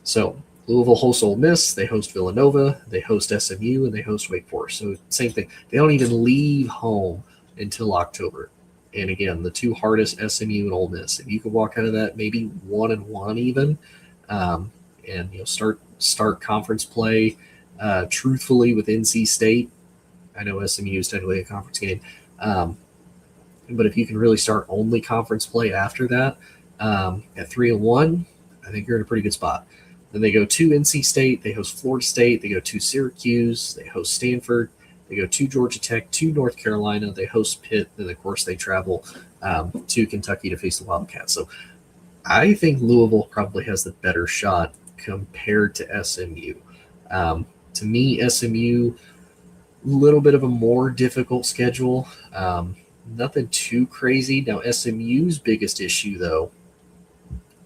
So Louisville hosts Ole Miss, they host Villanova, they host SMU, and they host Wake Forest. So same thing. They don't even leave home until October. And again, the two hardest, SMU and Ole Miss. If you could walk out of that maybe 1-1 even, and start conference play truthfully with NC State. I know SMU is technically a conference game, but if you can really start only conference play after that at 3-1, I think you're in a pretty good spot. Then they go to NC State, they host Florida State, they go to Syracuse, they host Stanford, they go to Georgia Tech, to North Carolina, they host Pitt, and of course they travel to Kentucky to face the Wildcats. So I think Louisville probably has the better shot compared to SMU. To me, SMU, a little bit of a more difficult schedule. Nothing too crazy. Now, SMU's biggest issue, though,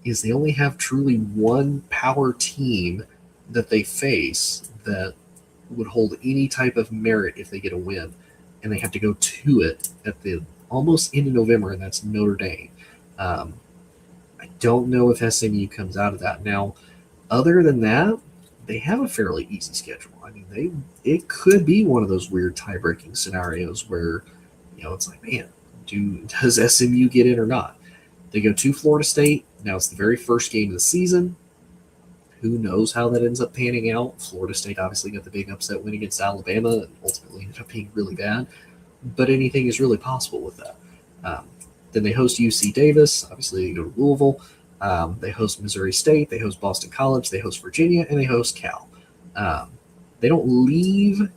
is they only have truly one power team that they face that would hold any type of merit if they get a win, and they have to go to it at the almost end of November, and that's Notre Dame. I don't know if SMU comes out of that. Now, other than that, they have a fairly easy schedule. I mean, it could be one of those weird tie-breaking scenarios where, it's like, man, does SMU get in or not? They go to Florida State. Now it's the very first game of the season. Who knows how that ends up panning out? Florida State obviously got the big upset win against Alabama and ultimately ended up being really bad. But anything is really possible with that. Then they host UC Davis. Obviously, they go to Louisville. They host Missouri State. They host Boston College. They host Virginia. And they host Cal. They don't leave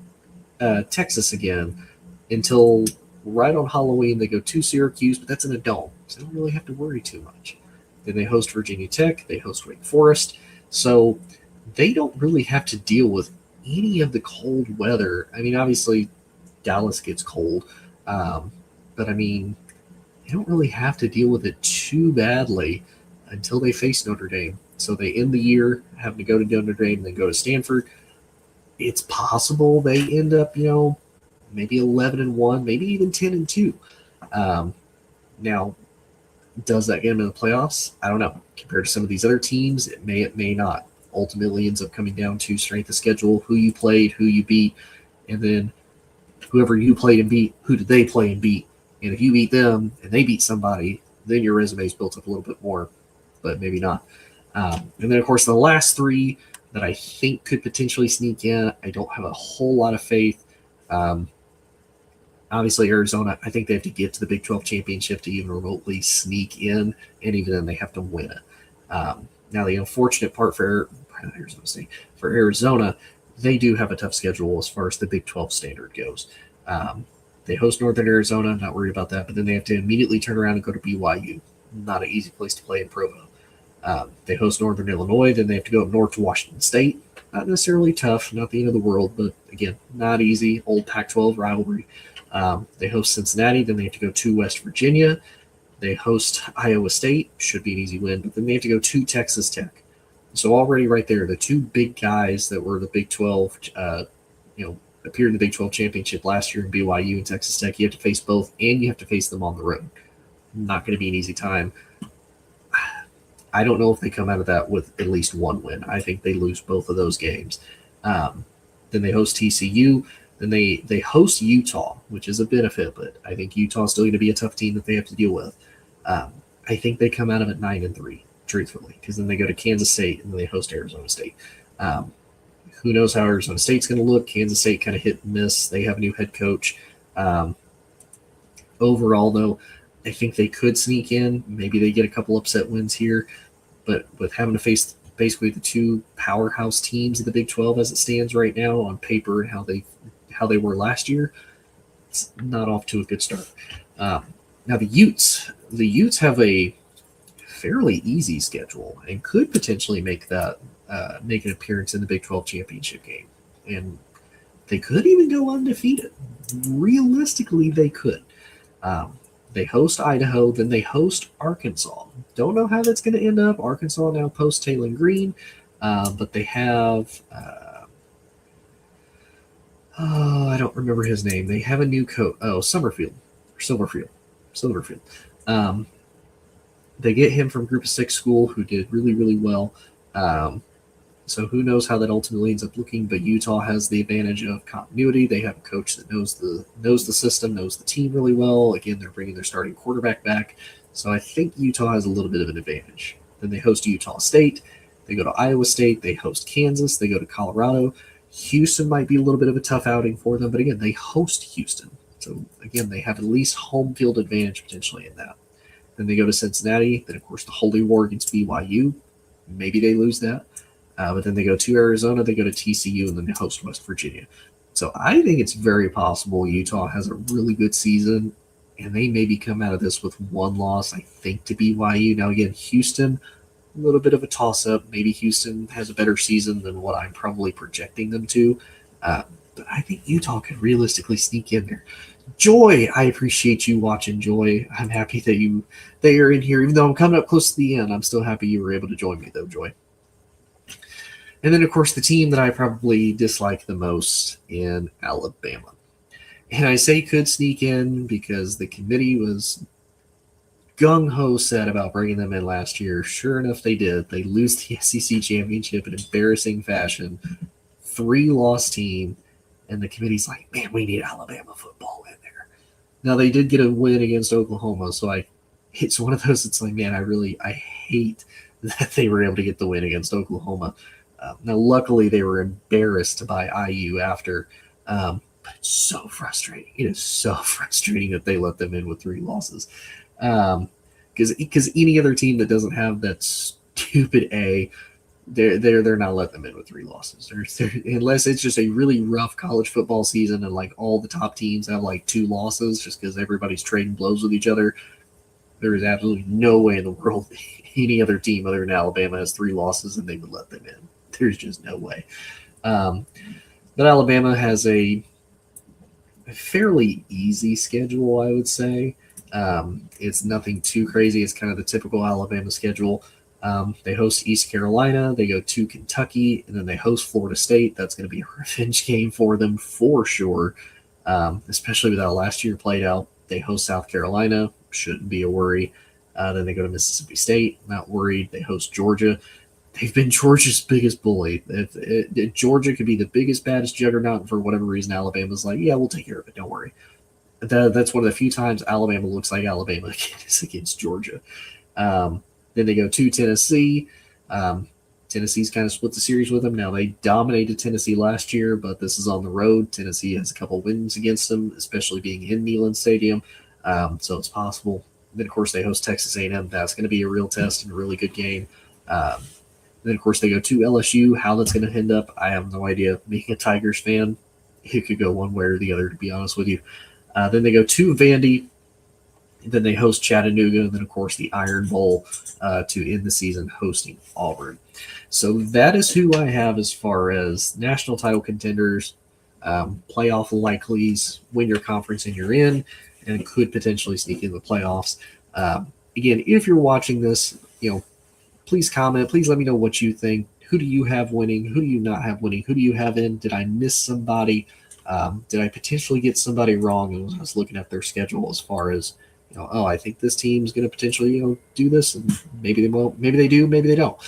Texas again until right on Halloween. They go to Syracuse, but that's in a dome, so they don't really have to worry too much. Then they host Virginia Tech. They host Wake Forest. So they don't really have to deal with any of the cold weather. I mean, obviously, Dallas gets cold, but I mean, they don't really have to deal with it too badly until they face Notre Dame. So they end the year having to go to Notre Dame and then go to Stanford. It's possible they end up, maybe 11-1, maybe even 10-2. Now, does that get them in the playoffs? I don't know. Compared to some of these other teams, it may not. Ultimately ends up coming down to strength of schedule, who you played, who you beat, and then whoever you played and beat, who did they play and beat? And if you beat them and they beat somebody, then your resume is built up a little bit more, but maybe not. And then, of course, the last three that I think could potentially sneak in, I don't have a whole lot of faith. Obviously, Arizona, I think they have to get to the Big 12 championship to even remotely sneak in, and even then they have to win it. Now, the unfortunate part for Arizona, they do have a tough schedule as far as the Big 12 standard goes. They host Northern Arizona, not worried about that, but then they have to immediately turn around and go to BYU. Not an easy place to play in Provo. They host Northern Illinois, then they have to go up north to Washington State. Not necessarily tough, not the end of the world, but again, not easy. Old Pac-12 rivalry. They host Cincinnati, then they have to go to West Virginia. They host Iowa State, should be an easy win, but then they have to go to Texas Tech. So already right there, the two big guys that were the Big 12, appeared in the Big 12 championship last year in BYU and Texas Tech, you have to face both, and you have to face them on the road. Not going to be an easy time. I don't know if they come out of that with at least one win. I think they lose both of those games. Then they host TCU. Then they host Utah, which is a benefit, but I think Utah is still going to be a tough team that they have to deal with. I think they come out of it 9-3, truthfully, because then they go to Kansas State and then they host Arizona State. Who knows how Arizona State's going to look? Kansas State kind of hit and miss. They have a new head coach. Overall, though, I think they could sneak in. Maybe they get a couple upset wins here, but with having to face basically the two powerhouse teams of the Big 12 as it stands right now on paper and how they were last year, it's not off to a good start. Now the Utes have a fairly easy schedule and could potentially make an appearance in the Big 12 championship game, and they could even go undefeated. Realistically, they could. They host Idaho, then they host Arkansas. Don't know how that's going to end up. Arkansas now post Taylor Green, but they have I don't remember his name. They have a new coach. Oh, Silverfield. They get him from Group of 6 school, who did really, really well. So who knows how that ultimately ends up looking, but Utah has the advantage of continuity. They have a coach that knows the system, knows the team really well. Again, they're bringing their starting quarterback back. So I think Utah has a little bit of an advantage. Then they host Utah State. They go to Iowa State. They host Kansas. They go to Colorado. Houston might be a little bit of a tough outing for them, but again, they host Houston. So again, they have at least home field advantage potentially in that. Then they go to Cincinnati. Then, of course, the Holy War against BYU. Maybe they lose that. But then they go to Arizona, they go to TCU, and then they host West Virginia. So I think it's very possible Utah has a really good season, and they maybe come out of this with one loss, I think, to BYU. Now, again, Houston, a little bit of a toss-up. Maybe Houston has a better season than what I'm probably projecting them to. But I think Utah could realistically sneak in there. Joy, I appreciate you watching, Joy. I'm happy that you're in here. Even though I'm coming up close to the end, I'm still happy you were able to join me, though, Joy. And then, of course, the team that I probably dislike the most in Alabama. And I say could sneak in because the committee was gung-ho set about bringing them in last year. Sure enough, they did. They lose the SEC championship in embarrassing fashion. 3-loss team. And the committee's like, man, we need Alabama football in there. Now, they did get a win against Oklahoma. So it's one of those that's like, man, I hate that they were able to get the win against Oklahoma. Now, luckily, they were embarrassed by IU after, but it's so frustrating. It is so frustrating that they let them in with 3 losses. Because any other team that doesn't have that stupid A, they're not letting them in with 3 losses. Unless it's just a really rough college football season and like all the top teams have like 2 losses just because everybody's trading blows with each other. There is absolutely no way in the world any other team other than Alabama has 3 losses and they would let them in. There's just no way. But Alabama has a fairly easy schedule, I would say. It's nothing too crazy. It's kind of the typical Alabama schedule. They host East Carolina. They go to Kentucky, and then they host Florida State. That's going to be a revenge game for them for sure, especially with how last year played out. They host South Carolina. shouldn't be a worry. Then they go to Mississippi State, not worried. They host Georgia. They've been Georgia's biggest bully. If Georgia could be the biggest, baddest juggernaut, and for whatever reason, Alabama's like, yeah, we'll take care of it. Don't worry. That's one of the few times Alabama looks like Alabama is against Georgia. Then they go to Tennessee. Tennessee's kind of split the series with them. Now, they dominated Tennessee last year, but this is on the road. Tennessee has a couple wins against them, especially being in Neyland Stadium, so it's possible. Then, of course, they host Texas A&M. That's going to be a real test and a really good game. Then, of course, they go to LSU. How that's going to end up, I have no idea. Being a Tigers fan, it could go one way or the other, to be honest with you. Then they go to Vandy. Then they host Chattanooga. And then, of course, the Iron Bowl to end the season hosting Auburn. So that is who I have as far as national title contenders, playoff likelies, win your conference and you're in, and could potentially sneak in the playoffs. Again, if you're watching this, please comment. Please let me know what you think. Who do you have winning? Who do you not have winning? Who do you have in? Did I miss somebody? Did I potentially get somebody wrong? And I was looking at their schedule as far as, I think this team's going to potentially, do this, and maybe they won't. Maybe they do. Maybe they don't.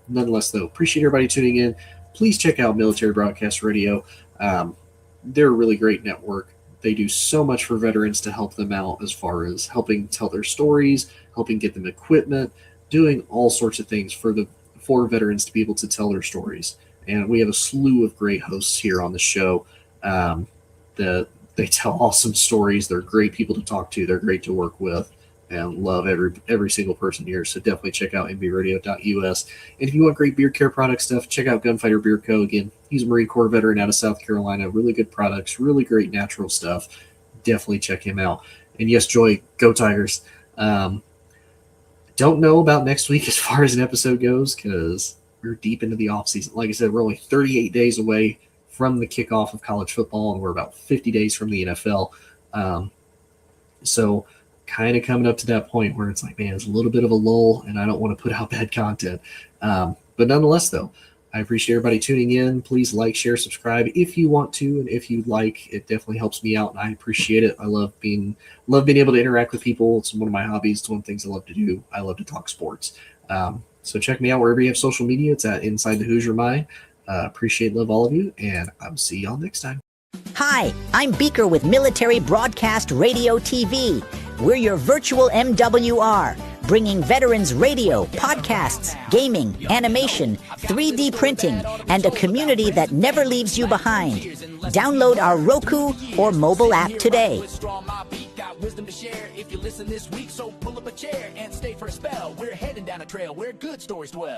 Nonetheless, though, appreciate everybody tuning in. Please check out Military Broadcast Radio. They're a really great network. They do so much for veterans to help them out as far as helping tell their stories, helping get them equipment, doing all sorts of things for veterans to be able to tell their stories. And we have a slew of great hosts here on the show that they tell awesome stories. They're great people to talk to. They're great to work with, and love every single person here. So definitely check out mbradio.us. And if you want great beard care product stuff, check out Gunfighter Beard Co. Again, he's a Marine Corps veteran out of South Carolina. Really good products, really great natural stuff. Definitely check him out. And yes, Joy, go Tigers. Don't know about next week as far as an episode goes, because we're deep into the offseason. Like I said, we're only 38 days away from the kickoff of college football, and we're about 50 days from the NFL. So kind of coming up to that point where it's like, man, it's a little bit of a lull, and I don't want to put out bad content. But nonetheless, though, I appreciate everybody tuning in. Please like, share, subscribe if you want to, and if you'd like. It definitely helps me out, and I appreciate it. I love being able to interact with people. It's one of my hobbies. It's one of the things I love to do. I love to talk sports. So check me out wherever you have social media. It's at Inside the Hoosier Mind. Appreciate, love all of you, and I'll see y'all next time. Hi, I'm Beaker with Military Broadcast Radio TV. We're your virtual MWR, bringing veterans radio, podcasts, gaming, animation, 3D printing, and a community that never leaves you behind. Download our Roku or mobile app today. Wisdom to share if you listen this week, so pull up a chair and stay for a spell. We're heading down a trail where good stories dwell.